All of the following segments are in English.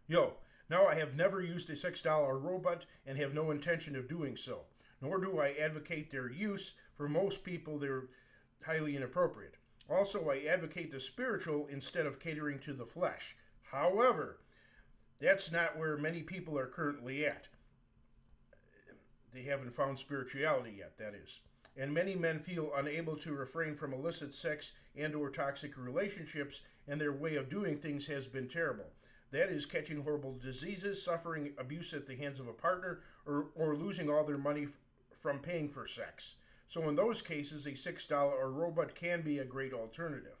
Yo, now I have never used a sex doll or robot and have no intention of doing so, nor do I advocate their use. For most people, they're highly inappropriate. Also, I advocate the spiritual instead of catering to the flesh. However, that's not where many people are currently at. They haven't found spirituality yet, that is. And many men feel unable to refrain from illicit sex and or toxic relationships, and their way of doing things has been terrible. That is catching horrible diseases, suffering abuse at the hands of a partner, or losing all their money from paying for sex. So in those cases, a $6 or robot can be a great alternative.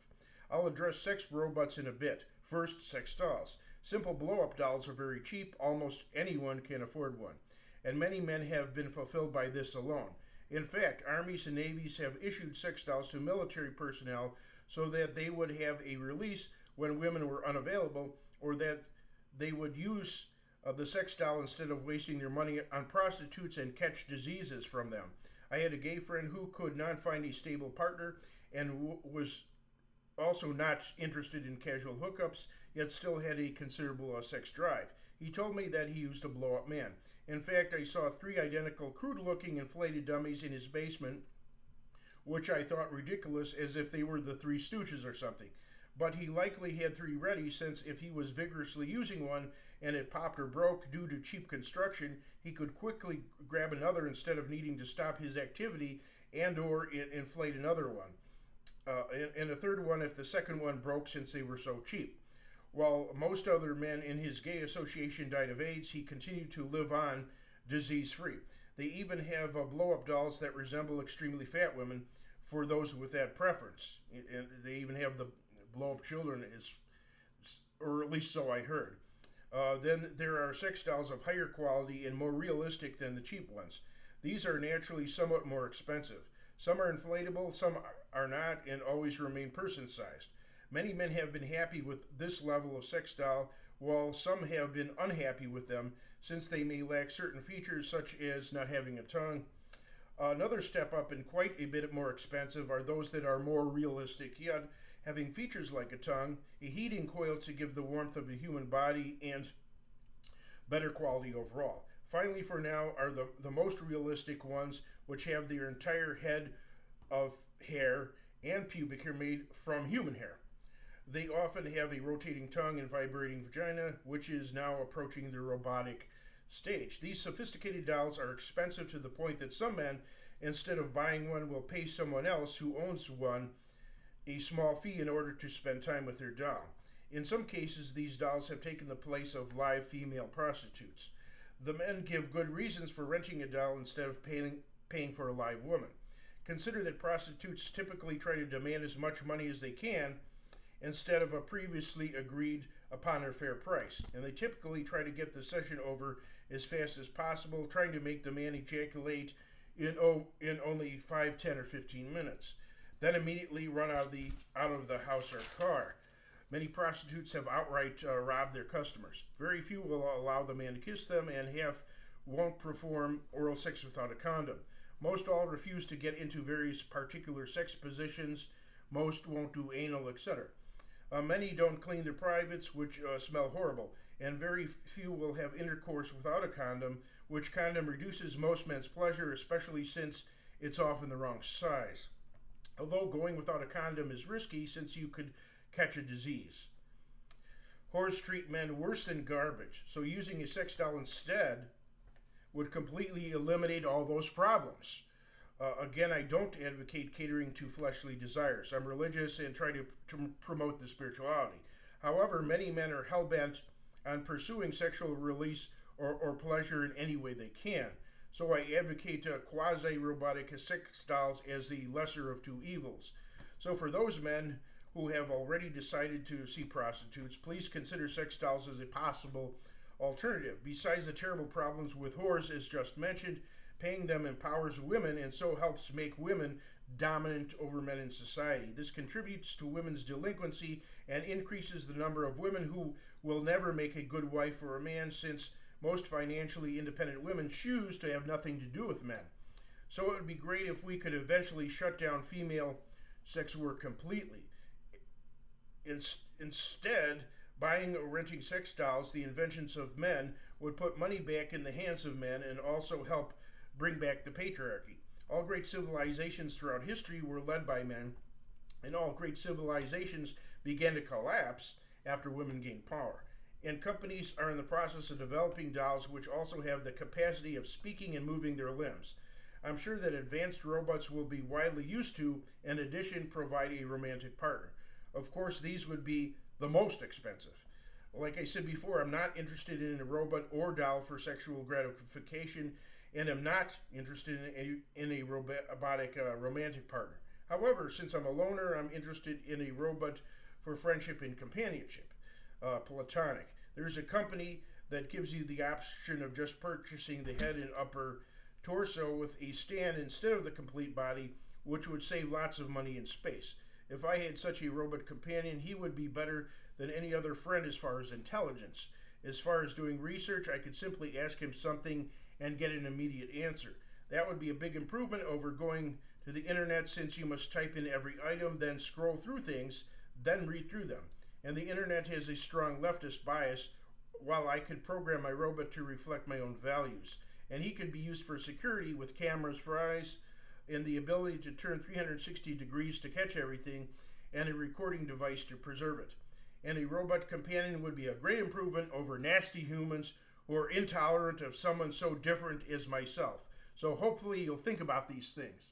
I'll address sex robots in a bit. First, sex dolls. Simple blow-up dolls are very cheap. Almost anyone can afford one. And many men have been fulfilled by this alone. In fact, armies and navies have issued sex dolls to military personnel so that they would have a release when women were unavailable, or that they would use the sex doll instead of wasting their money on prostitutes and catch diseases from them. I had a gay friend who could not find a stable partner and was also not interested in casual hookups, yet still had a considerable sex drive. He told me that he used a blow up man. In fact, I saw 3 identical, crude looking inflated dummies in his basement, which I thought ridiculous, as if they were the Three Stooges or something. But he likely had 3 ready, since if he was vigorously using one and it popped or broke due to cheap construction, he could quickly grab another instead of needing to stop his activity and or inflate another one. And a third one if the second one broke, since they were so cheap. While most other men in his gay association died of AIDS, he continued to live on disease-free. They even have blow-up dolls that resemble extremely fat women for those with that preference. And they even have the blow-up children, or at least so I heard. Then there are sex dolls of higher quality and more realistic than the cheap ones. These are naturally somewhat more expensive. Some are inflatable, some are not, and always remain person-sized. Many men have been happy with this level of sex doll, while some have been unhappy with them, since they may lack certain features such as not having a tongue. Another step up and quite a bit more expensive are those that are more realistic, yet having features like a tongue, a heating coil to give the warmth of the human body, and better quality overall. Finally, for now, are the most realistic ones, which have their entire head of hair and pubic hair made from human hair. They often have a rotating tongue and vibrating vagina, which is now approaching the robotic stage. These sophisticated dolls are expensive to the point that some men, instead of buying one, will pay someone else who owns one a small fee in order to spend time with their doll. In some cases, these dolls have taken the place of live female prostitutes. The men give good reasons for renting a doll instead of paying for a live woman. Consider that prostitutes typically try to demand as much money as they can instead of a previously agreed upon a fair price. And they typically try to get the session over as fast as possible, trying to make the man ejaculate in only 5, 10, or 15 minutes. Then immediately run out of the house or car. Many prostitutes have outright robbed their customers. Very few will allow the man to kiss them, and half won't perform oral sex without a condom. Most all refuse to get into various particular sex positions. Most won't do anal, etc. Many don't clean their privates, which smell horrible, and very few will have intercourse without a condom, which condom reduces most men's pleasure, especially since it's often the wrong size. Although going without a condom is risky, since you could catch a disease. Whores treat men worse than garbage, so using a sex doll instead would completely eliminate all those problems. Again, I don't advocate catering to fleshly desires. I'm religious and try to promote the spirituality. However, many men are hell-bent on pursuing sexual release or pleasure in any way they can. So I advocate quasi-robotic sex dolls as the lesser of two evils. So for those men who have already decided to see prostitutes, please consider sex dolls as a possible alternative. Besides the terrible problems with whores, as just mentioned, paying them empowers women and so helps make women dominant over men in society. This contributes to women's delinquency and increases the number of women who will never make a good wife for a man, since most financially independent women choose to have nothing to do with men. So it would be great if we could eventually shut down female sex work completely. Instead, Buying or renting sex dolls, the inventions of men, would put money back in the hands of men and also help bring back the patriarchy. All great civilizations throughout history were led by men, and all great civilizations began to collapse after women gained power. And companies are in the process of developing dolls which also have the capacity of speaking and moving their limbs. I'm sure that advanced robots will be widely used to, in addition, provide a romantic partner. Of course, these would be the most expensive. Like I said before, I'm not interested in a robot or doll for sexual gratification, and I'm not interested in a robotic romantic partner. However, since I'm a loner, I'm interested in a robot for friendship and companionship, platonic. There's a company that gives you the option of just purchasing the head and upper torso with a stand instead of the complete body, which would save lots of money and space. If I had such a robot companion, he would be better than any other friend as far as intelligence. As far as doing research, I could simply ask him something and get an immediate answer. That would be a big improvement over going to the internet, since you must type in every item, then scroll through things, then read through them. And the internet has a strong leftist bias, while I could program my robot to reflect my own values. And he could be used for security with cameras for eyes and the ability to turn 360 degrees to catch everything, and a recording device to preserve it. And a robot companion would be a great improvement over nasty humans who are intolerant of someone so different as myself. So hopefully you'll think about these things.